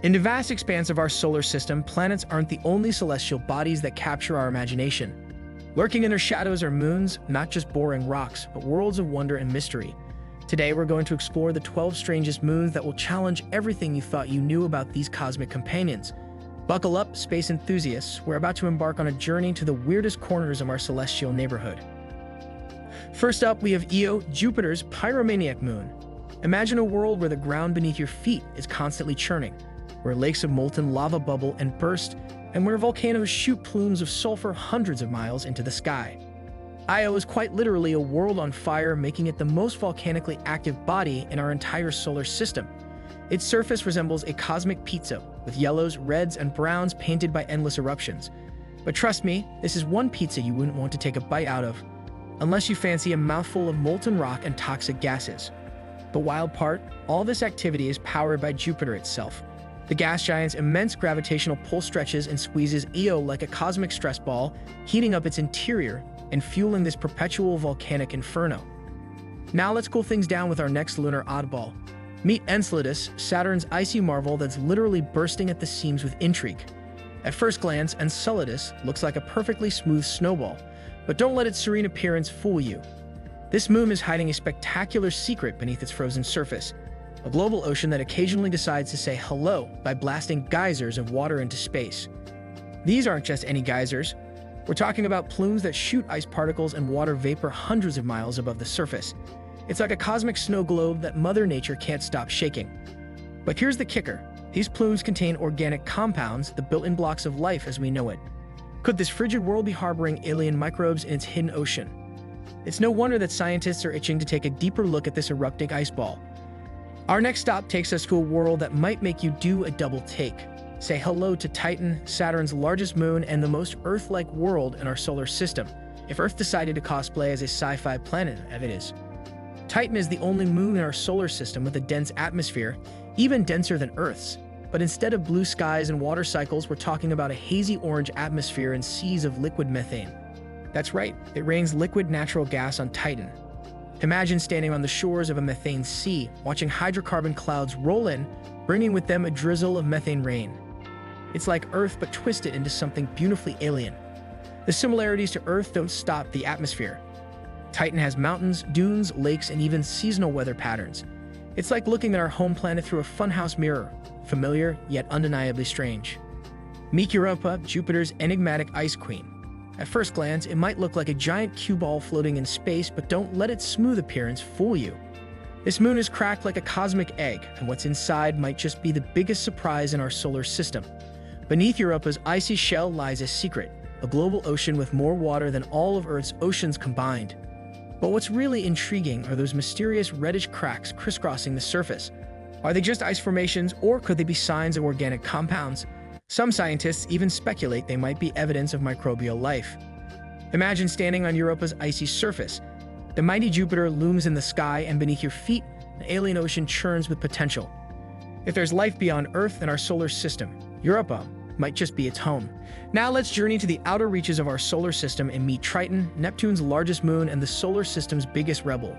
In the vast expanse of our solar system, planets aren't the only celestial bodies that capture our imagination. Lurking in their shadows are moons, not just boring rocks, but worlds of wonder and mystery. Today, we're going to explore the 12 strangest moons that will challenge everything you thought you knew about these cosmic companions. Buckle up, space enthusiasts. We're about to embark on a journey to the weirdest corners of our celestial neighborhood. First up, we have Io, Jupiter's pyromaniac moon. Imagine a world where the ground beneath your feet is constantly churning, where lakes of molten lava bubble and burst, and where volcanoes shoot plumes of sulfur hundreds of miles into the sky. Io is quite literally a world on fire, making it the most volcanically active body in our entire solar system. Its surface resembles a cosmic pizza, with yellows, reds, and browns painted by endless eruptions. But trust me, this is one pizza you wouldn't want to take a bite out of, unless you fancy a mouthful of molten rock and toxic gases. The wild part, all this activity is powered by Jupiter itself. The gas giant's immense gravitational pull stretches and squeezes Io like a cosmic stress ball, heating up its interior and fueling this perpetual volcanic inferno. Now let's cool things down with our next lunar oddball. Meet Enceladus, Saturn's icy marvel that's literally bursting at the seams with intrigue. At first glance, Enceladus looks like a perfectly smooth snowball, but don't let its serene appearance fool you. This moon is hiding a spectacular secret beneath its frozen surface, a global ocean that occasionally decides to say hello by blasting geysers of water into space. These aren't just any geysers. We're talking about plumes that shoot ice particles and water vapor hundreds of miles above the surface. It's like a cosmic snow globe that Mother Nature can't stop shaking. But here's the kicker. These plumes contain organic compounds, the built-in blocks of life as we know it. Could this frigid world be harboring alien microbes in its hidden ocean? It's no wonder that scientists are itching to take a deeper look at this erupting ice ball. Our next stop takes us to a world that might make you do a double take. Say hello to Triton, Saturn's largest moon and the most Earth-like world in our solar system, if Earth decided to cosplay as a sci-fi planet, as it is. Triton is the only moon in our solar system with a dense atmosphere, even denser than Earth's. But instead of blue skies and water cycles, we're talking about a hazy orange atmosphere and seas of liquid methane. That's right, it rains liquid natural gas on Triton. Imagine standing on the shores of a methane sea, watching hydrocarbon clouds roll in, bringing with them a drizzle of methane rain. It's like Earth but twisted into something beautifully alien. The similarities to Earth don't stop the atmosphere. Triton has mountains, dunes, lakes, and even seasonal weather patterns. It's like looking at our home planet through a funhouse mirror, familiar yet undeniably strange. Meet Europa, Jupiter's enigmatic ice queen. At first glance, it might look like a giant cue ball floating in space, but don't let its smooth appearance fool you. This moon is cracked like a cosmic egg, and what's inside might just be the biggest surprise in our solar system. Beneath Europa's icy shell lies a secret, a global ocean with more water than all of Earth's oceans combined. But what's really intriguing are those mysterious reddish cracks crisscrossing the surface. Are they just ice formations, or could they be signs of organic compounds? Some scientists even speculate they might be evidence of microbial life. Imagine standing on Europa's icy surface. The mighty Jupiter looms in the sky, and beneath your feet, an alien ocean churns with potential. If there's life beyond Earth and our solar system, Europa might just be its home. Now let's journey to the outer reaches of our solar system and meet Triton, Neptune's largest moon and the solar system's biggest rebel.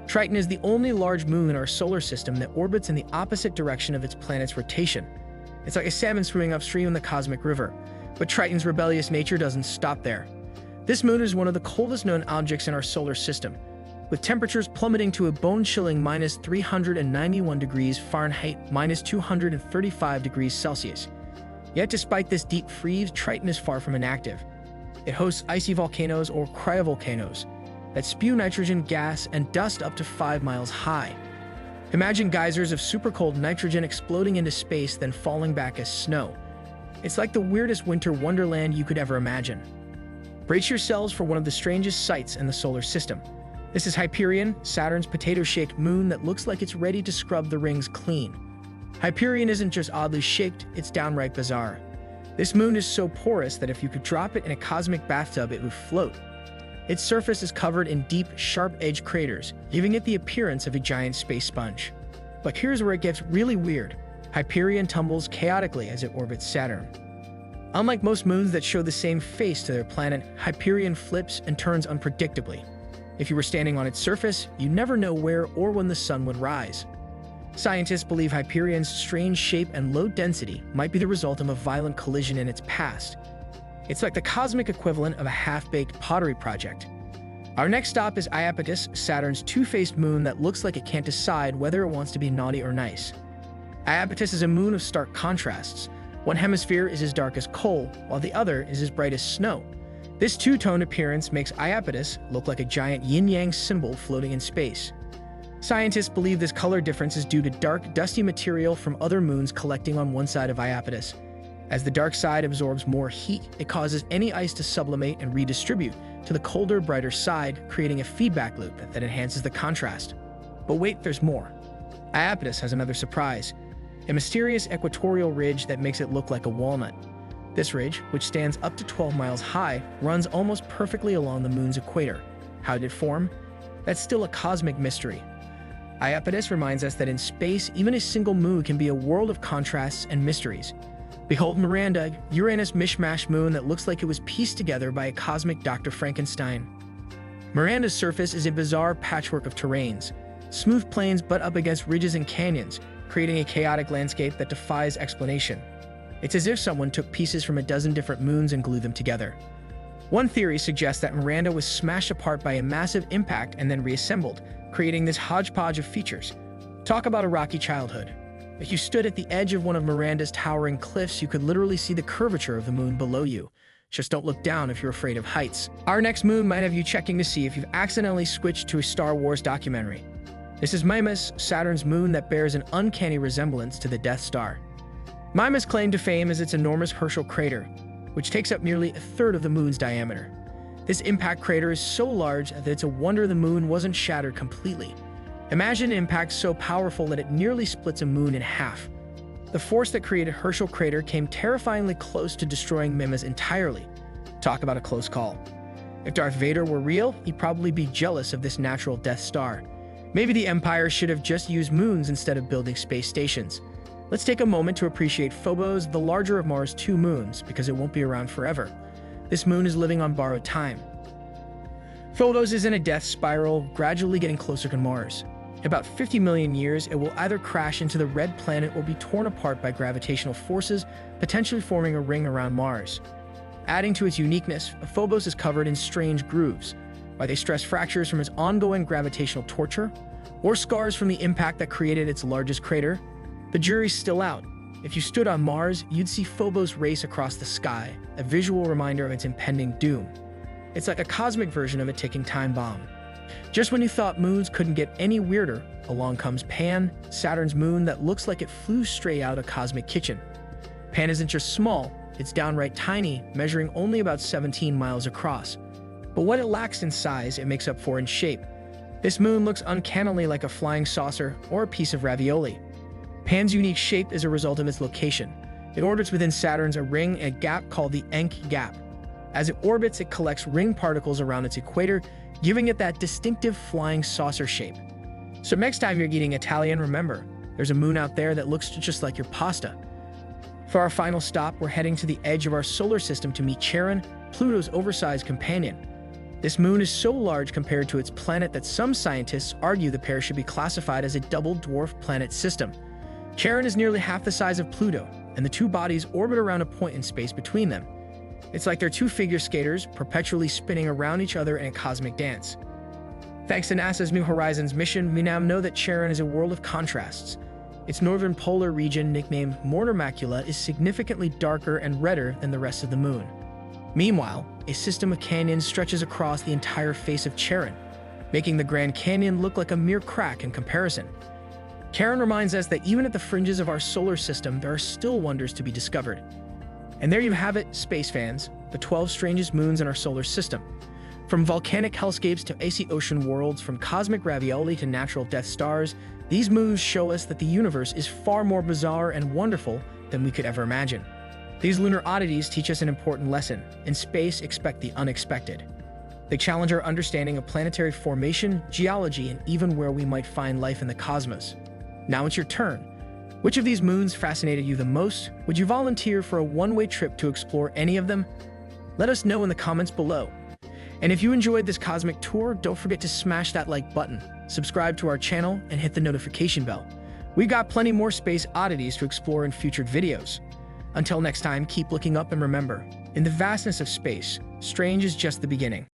Triton is the only large moon in our solar system that orbits in the opposite direction of its planet's rotation. It's like a salmon swimming upstream in the cosmic river. But Triton's rebellious nature doesn't stop there. This moon is one of the coldest known objects in our solar system, with temperatures plummeting to a bone-chilling minus 391 degrees Fahrenheit, minus 235 degrees Celsius. Yet despite this deep freeze, Triton is far from inactive. It hosts icy volcanoes or cryovolcanoes that spew nitrogen gas and dust up to 5 miles high. Imagine geysers of super cold nitrogen exploding into space, then falling back as snow. It's like the weirdest winter wonderland you could ever imagine. Brace yourselves for one of the strangest sights in the solar system. This is Hyperion, Saturn's potato-shaped moon that looks like it's ready to scrub the rings clean. Hyperion isn't just oddly shaped, it's downright bizarre. This moon is so porous that if you could drop it in a cosmic bathtub, it would float. Its surface is covered in deep, sharp-edged craters, giving it the appearance of a giant space sponge. But here's where it gets really weird. Hyperion tumbles chaotically as it orbits Saturn. Unlike most moons that show the same face to their planet, Hyperion flips and turns unpredictably. If you were standing on its surface, you'd never know where or when the sun would rise. Scientists believe Hyperion's strange shape and low density might be the result of a violent collision in its past. It's like the cosmic equivalent of a half-baked pottery project. Our next stop is Iapetus, Saturn's two-faced moon that looks like it can't decide whether it wants to be naughty or nice. Iapetus is a moon of stark contrasts. One hemisphere is as dark as coal, while the other is as bright as snow. This two-tone appearance makes Iapetus look like a giant yin-yang symbol floating in space. Scientists believe this color difference is due to dark, dusty material from other moons collecting on one side of Iapetus. As the dark side absorbs more heat, it causes any ice to sublimate and redistribute to the colder, brighter side, creating a feedback loop that enhances the contrast. But wait, there's more. Iapetus has another surprise, a mysterious equatorial ridge that makes it look like a walnut. This ridge, which stands up to 12 miles high, runs almost perfectly along the moon's equator. How did it form? That's still a cosmic mystery. Iapetus reminds us that in space, even a single moon can be a world of contrasts and mysteries. Behold Miranda, Uranus mishmash moon that looks like it was pieced together by a cosmic Dr. Frankenstein. Miranda's surface is a bizarre patchwork of terrains. Smooth plains butt up against ridges and canyons, creating a chaotic landscape that defies explanation. It's as if someone took pieces from a dozen different moons and glued them together. One theory suggests that Miranda was smashed apart by a massive impact and then reassembled, creating this hodgepodge of features. Talk about a rocky childhood. If you stood at the edge of one of Miranda's towering cliffs, you could literally see the curvature of the moon below you. Just don't look down if you're afraid of heights. Our next moon might have you checking to see if you've accidentally switched to a Star Wars documentary. This is Mimas, Saturn's moon that bears an uncanny resemblance to the Death Star. Mimas' claim to fame is its enormous Herschel crater, which takes up nearly a third of the moon's diameter. This impact crater is so large that it's a wonder the moon wasn't shattered completely. Imagine an impact so powerful that it nearly splits a moon in half. The force that created Herschel crater came terrifyingly close to destroying Mimas entirely. Talk about a close call. If Darth Vader were real, he'd probably be jealous of this natural Death Star. Maybe the Empire should have just used moons instead of building space stations. Let's take a moment to appreciate Phobos, the larger of Mars' two moons, because it won't be around forever. This moon is living on borrowed time. Phobos is in a death spiral, gradually getting closer to Mars. In about 50 million years, it will either crash into the red planet or be torn apart by gravitational forces, potentially forming a ring around Mars. Adding to its uniqueness, Phobos is covered in strange grooves. Are they stress fractures from its ongoing gravitational torture, or scars from the impact that created its largest crater? The jury's still out. If you stood on Mars, you'd see Phobos race across the sky, a visual reminder of its impending doom. It's like a cosmic version of a ticking time bomb. Just when you thought moons couldn't get any weirder, along comes Pan, Saturn's moon that looks like it flew straight out of a cosmic kitchen. Pan isn't just small, it's downright tiny, measuring only about 17 miles across. But what it lacks in size, it makes up for in shape. This moon looks uncannily like a flying saucer or a piece of ravioli. Pan's unique shape is a result of its location. It orbits within Saturn's a ring and a gap called the Encke gap. As it orbits, it collects ring particles around its equator, giving it that distinctive flying saucer shape. So next time you're eating Italian, remember, there's a moon out there that looks just like your pasta. For our final stop, we're heading to the edge of our solar system to meet Charon, Pluto's oversized companion. This moon is so large compared to its planet that some scientists argue the pair should be classified as a double dwarf planet system. Charon is nearly half the size of Pluto, and the two bodies orbit around a point in space between them. It's like they're two figure skaters perpetually spinning around each other in a cosmic dance. Thanks to NASA's New Horizons mission, we now know that Charon is a world of contrasts. Its northern polar region, nicknamed Mortar Macula, is significantly darker and redder than the rest of the moon. Meanwhile, a system of canyons stretches across the entire face of Charon, making the Grand Canyon look like a mere crack in comparison. Charon reminds us that even at the fringes of our solar system, there are still wonders to be discovered. And there you have it, space fans, the 12 strangest moons in our solar system. From volcanic hellscapes to icy ocean worlds, from cosmic ravioli to natural Death Stars, these moons show us that the universe is far more bizarre and wonderful than we could ever imagine. These lunar oddities teach us an important lesson. In space, expect the unexpected. They challenge our understanding of planetary formation, geology, and even where we might find life in the cosmos. Now it's your turn. Which of these moons fascinated you the most? Would you volunteer for a one-way trip to explore any of them? Let us know in the comments below. And if you enjoyed this cosmic tour, don't forget to smash that like button, subscribe to our channel, and hit the notification bell. We got plenty more space oddities to explore in future videos. Until next time, keep looking up and remember, in the vastness of space, strange is just the beginning.